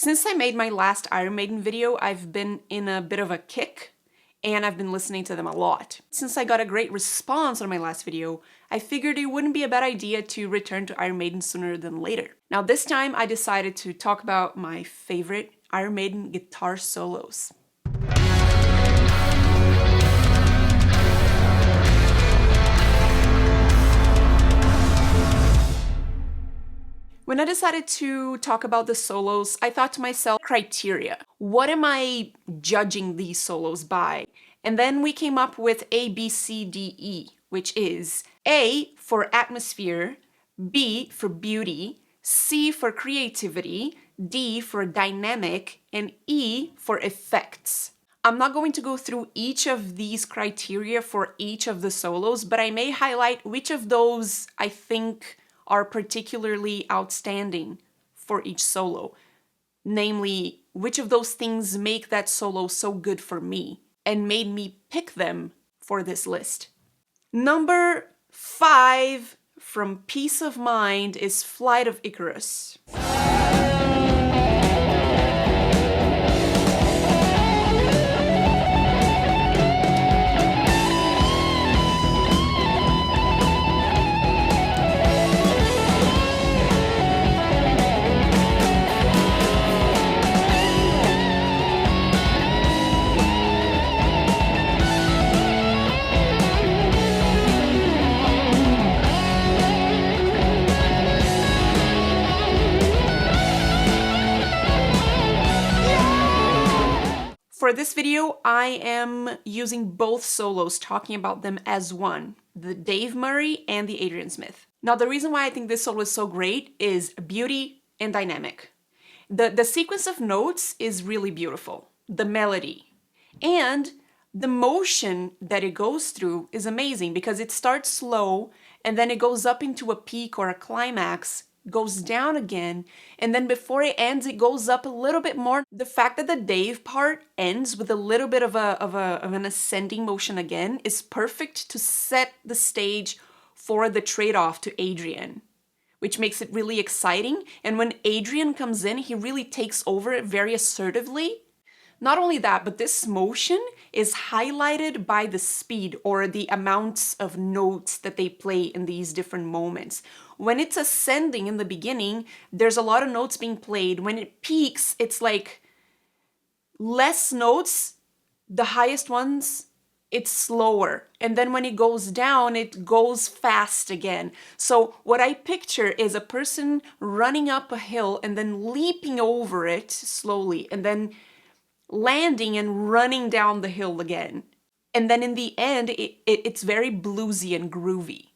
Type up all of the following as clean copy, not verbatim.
Since I made my last Iron Maiden video, I've been in a bit of a kick, and I've been listening to them a lot. Since I got a great response on my last video, I figured it wouldn't be a bad idea to return to Iron Maiden sooner than later. Now this time I decided to talk about my favorite Iron Maiden guitar solos. When I decided to talk about the solos, I thought to myself, criteria. What am I judging these solos by? And then we came up with ABCDE, which is A for atmosphere, B for beauty, C for creativity, D for dynamic, and E for effects. I'm not going to go through each of these criteria for each of the solos, but I may highlight which of those I think are particularly outstanding for each solo. Namely, which of those things make that solo so good for me and made me pick them for this list. Number 5 from Peace of Mind is Flight of Icarus. For this video, I am using both solos, talking about them as one, the Dave Murray and the Adrian Smith. Now, the reason why I think this solo is so great is beauty and dynamic. The sequence of notes is really beautiful, the melody, and the motion that it goes through is amazing because it starts slow and then it goes up into a peak or a climax, goes down again, and then before it ends, it goes up a little bit more. The fact that the Dave part ends with a little bit of an ascending motion again is perfect to set the stage for the trade-off to Adrian, which makes it really exciting. And when Adrian comes in, he really takes over it very assertively. Not only that, but this motion is highlighted by the speed or the amounts of notes that they play in these different moments. When it's ascending in the beginning, there's a lot of notes being played. When it peaks, it's like less notes, the highest ones, it's slower. And then when it goes down, it goes fast again. So what I picture is a person running up a hill and then leaping over it slowly and then landing and running down the hill again. And then in the end, it's very bluesy and groovy.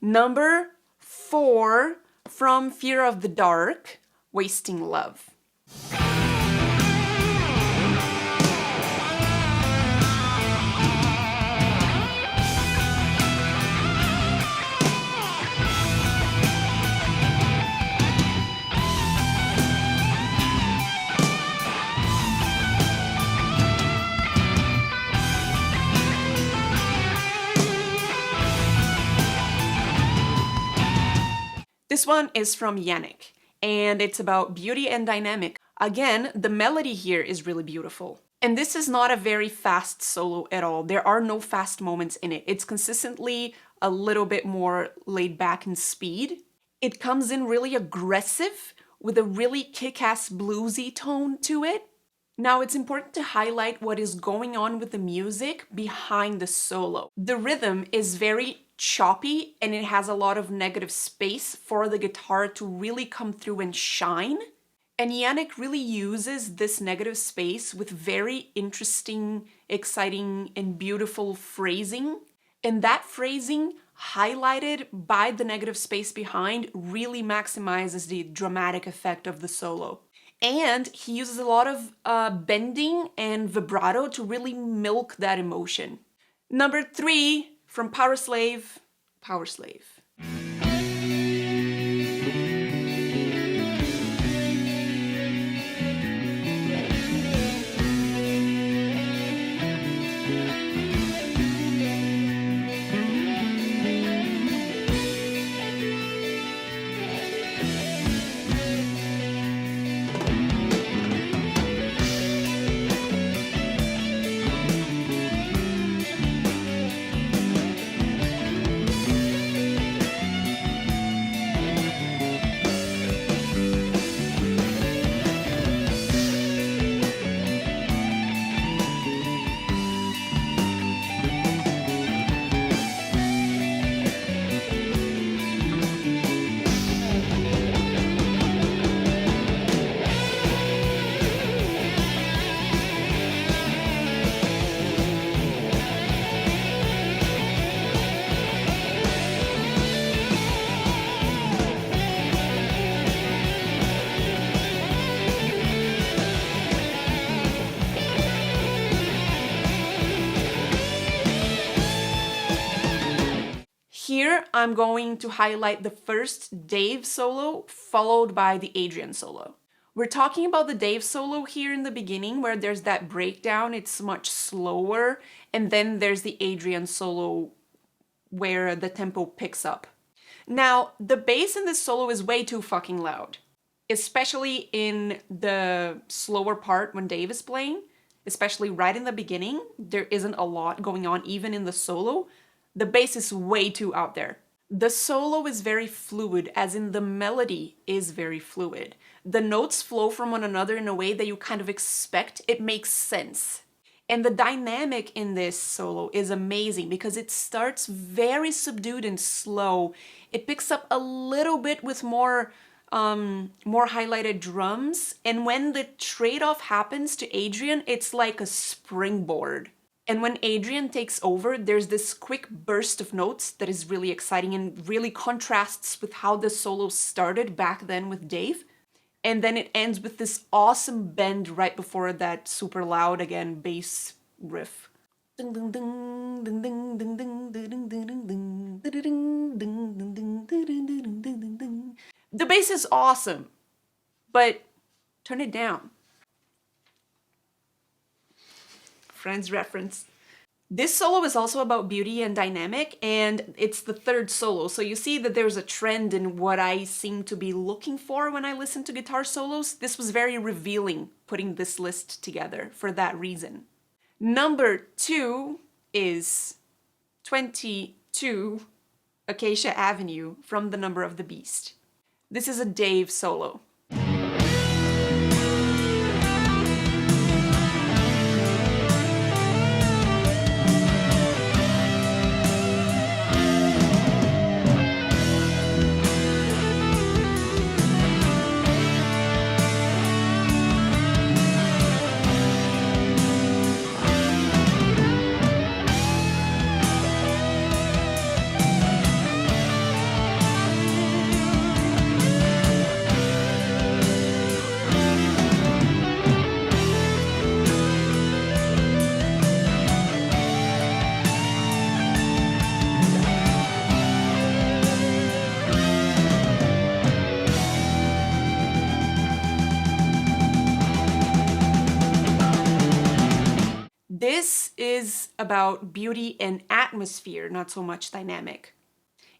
Number 4 from Fear of the Dark, Wasting Love. This one is from Yannick, and it's about beauty and dynamic. Again, the melody here is really beautiful. And this is not a very fast solo at all. There are no fast moments in it. It's consistently a little bit more laid back in speed. It comes in really aggressive with a really kick-ass bluesy tone to it. Now, it's important to highlight what is going on with the music behind the solo. The rhythm is very choppy and it has a lot of negative space for the guitar to really come through and shine. And Yannick really uses this negative space with very interesting, exciting, and beautiful phrasing. And that phrasing, highlighted by the negative space behind, really maximizes the dramatic effect of the solo. And he uses a lot of bending and vibrato to really milk that emotion. Number 3 from Powerslave, Powerslave. here, I'm going to highlight the first Dave solo, followed by the Adrian solo. We're talking about the Dave solo here in the beginning, where there's that breakdown, it's much slower, and then there's the Adrian solo where the tempo picks up. Now, the bass in this solo is way too fucking loud, especially in the slower part when Dave is playing, especially right in the beginning. There isn't a lot going on even in the solo. The bass is way too out there. The solo is very fluid, as in the melody is very fluid. The notes flow from one another in a way that you kind of expect. It makes sense. And the dynamic in this solo is amazing because it starts very subdued and slow. It picks up a little bit with more highlighted drums. And when the trade-off happens to Adrian, it's like a springboard. And when Adrian takes over, there's this quick burst of notes that is really exciting and really contrasts with how the solo started back then with Dave. And then it ends with this awesome bend right before that super loud, again, bass riff. The bass is awesome, but turn it down. Friends reference. This solo is also about beauty and dynamic, and it's the third solo, so you see that there's a trend in what I seem to be looking for when I listen to guitar solos. This was very revealing, putting this list together for that reason. Number 2 is 22, Acacia Avenue, from The Number of the Beast. This is a Dave solo. This is about beauty and atmosphere, not so much dynamic.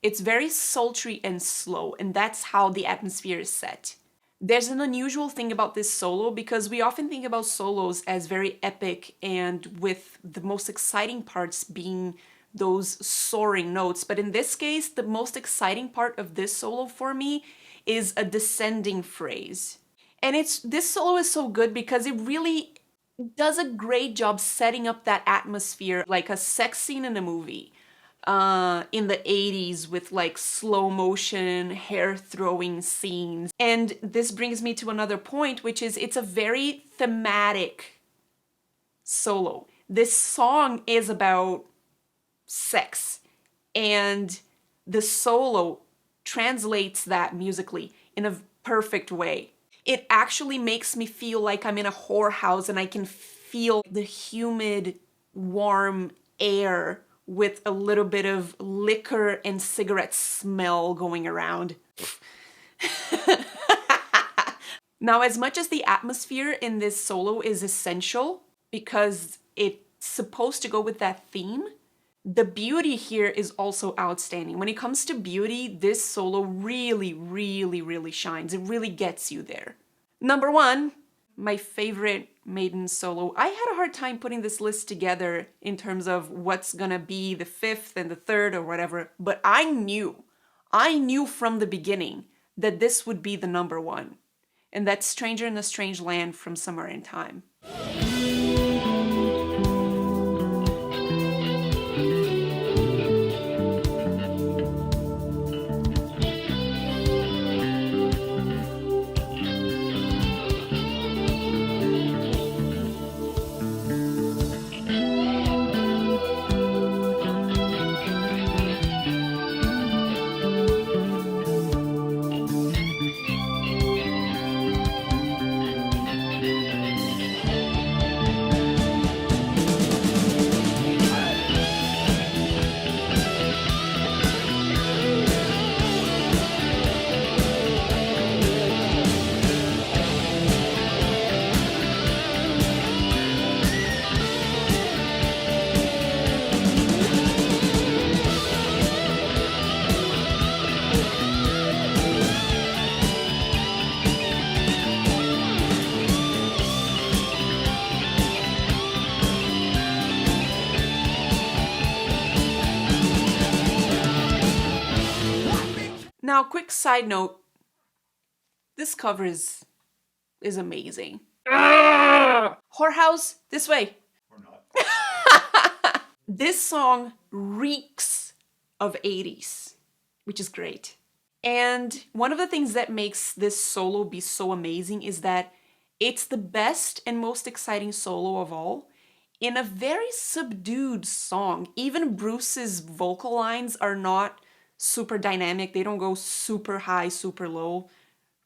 It's very sultry and slow, and that's how the atmosphere is set. There's an unusual thing about this solo because we often think about solos as very epic and with the most exciting parts being those soaring notes. But in this case, the most exciting part of this solo for me is a descending phrase. And this solo is so good because it really does a great job setting up that atmosphere, like a sex scene in a movie in the 80s with like slow motion, hair throwing scenes. And this brings me to another point, which is it's a very thematic solo. This song is about sex, and the solo translates that musically in a perfect way. It actually makes me feel like I'm in a whorehouse and I can feel the humid, warm air with a little bit of liquor and cigarette smell going around. Now, as much as the atmosphere in this solo is essential because it's supposed to go with that theme, the beauty here is also outstanding. When it comes to beauty, this solo really, really, really shines. It really gets you there. Number 1, my favorite Maiden solo. I had a hard time putting this list together in terms of what's gonna be the 5th and the 3rd or whatever, but I knew from the beginning that this would be the number 1, and that's Stranger in a Strange Land from Somewhere in Time. Now, quick side note, this cover is amazing. Whorehouse, this way. Or not. This song reeks of 80s, which is great. And one of the things that makes this solo be so amazing is that it's the best and most exciting solo of all in a very subdued song. Even Bruce's vocal lines are not super dynamic. They don't go super high, super low.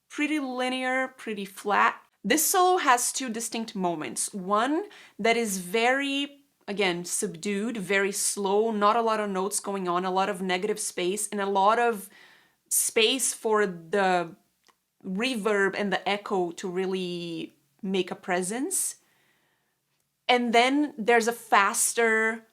Pretty linear, pretty flat. This solo has two distinct moments. One that is very, again, subdued, very slow, not a lot of notes going on, a lot of negative space, and a lot of space for the reverb and the echo to really make a presence. And then there's a faster,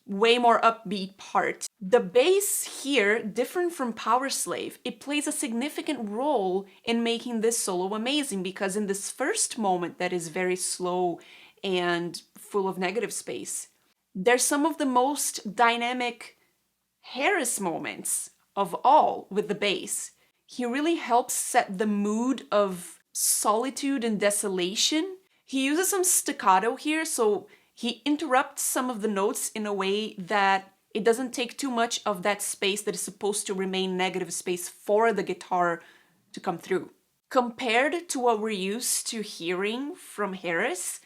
way more upbeat part. The bass here, different from Powerslave, it plays a significant role in making this solo amazing, because in this first moment that is very slow and full of negative space, there's some of the most dynamic Harris moments of all with the bass. He really helps set the mood of solitude and desolation. He uses some staccato here, so he interrupts some of the notes in a way that it doesn't take too much of that space that is supposed to remain negative space for the guitar to come through. Compared to what we're used to hearing from Harris,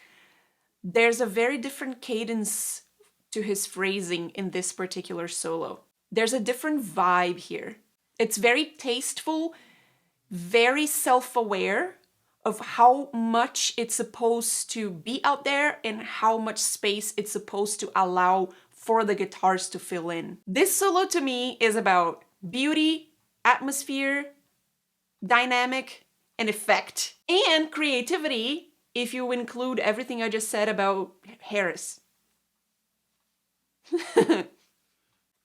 there's a very different cadence to his phrasing in this particular solo. There's a different vibe here. It's very tasteful, very self-aware of how much it's supposed to be out there and how much space it's supposed to allow for the guitars to fill in. This solo to me is about beauty, atmosphere, dynamic, and effect, and creativity if you include everything I just said about Harris.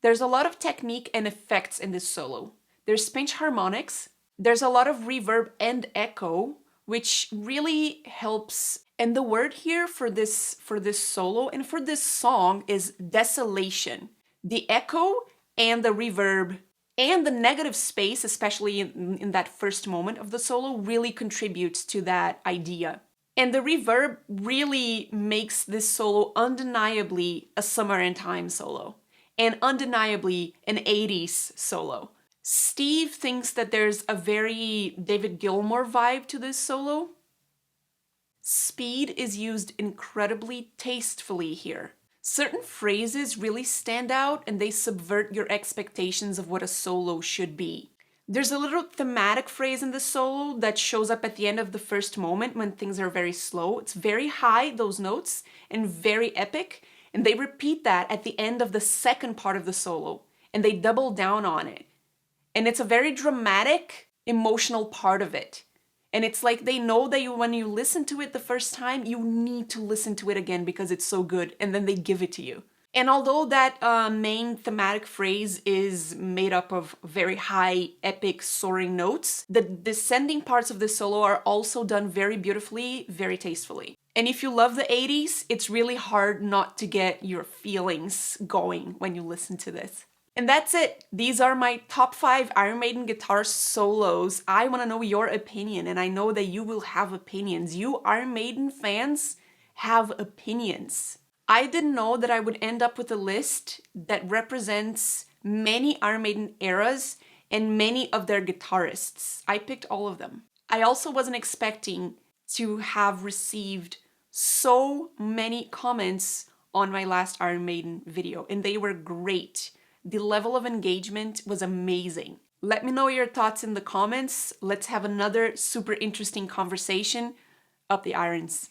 There's a lot of technique and effects in this solo. There's pinch harmonics, there's a lot of reverb and echo, which really helps. And the word here for this solo and for this song is desolation. The echo and the reverb and the negative space, especially in that first moment of the solo, really contributes to that idea. And the reverb really makes this solo undeniably a Summer in Time solo, and undeniably an 80s solo. Steve thinks that there's a very David Gilmour vibe to this solo. Speed is used incredibly tastefully here. Certain phrases really stand out and they subvert your expectations of what a solo should be. There's a little thematic phrase in the solo that shows up at the end of the first moment when things are very slow. It's very high, those notes, and very epic, and they repeat that at the end of the second part of the solo, and they double down on it. And it's a very dramatic, emotional part of it. And it's like they know that when you listen to it the first time, you need to listen to it again because it's so good, and then they give it to you. And although that main thematic phrase is made up of very high, epic, soaring notes, the descending parts of the solo are also done very beautifully, very tastefully. And if you love the 80s, it's really hard not to get your feelings going when you listen to this. And that's it. These are my top 5 Iron Maiden guitar solos. I want to know your opinion, and I know that you will have opinions. You Iron Maiden fans have opinions. I didn't know that I would end up with a list that represents many Iron Maiden eras and many of their guitarists. I picked all of them. I also wasn't expecting to have received so many comments on my last Iron Maiden video, and they were great. The level of engagement was amazing. Let me know your thoughts in the comments. Let's have another super interesting conversation. Up the irons.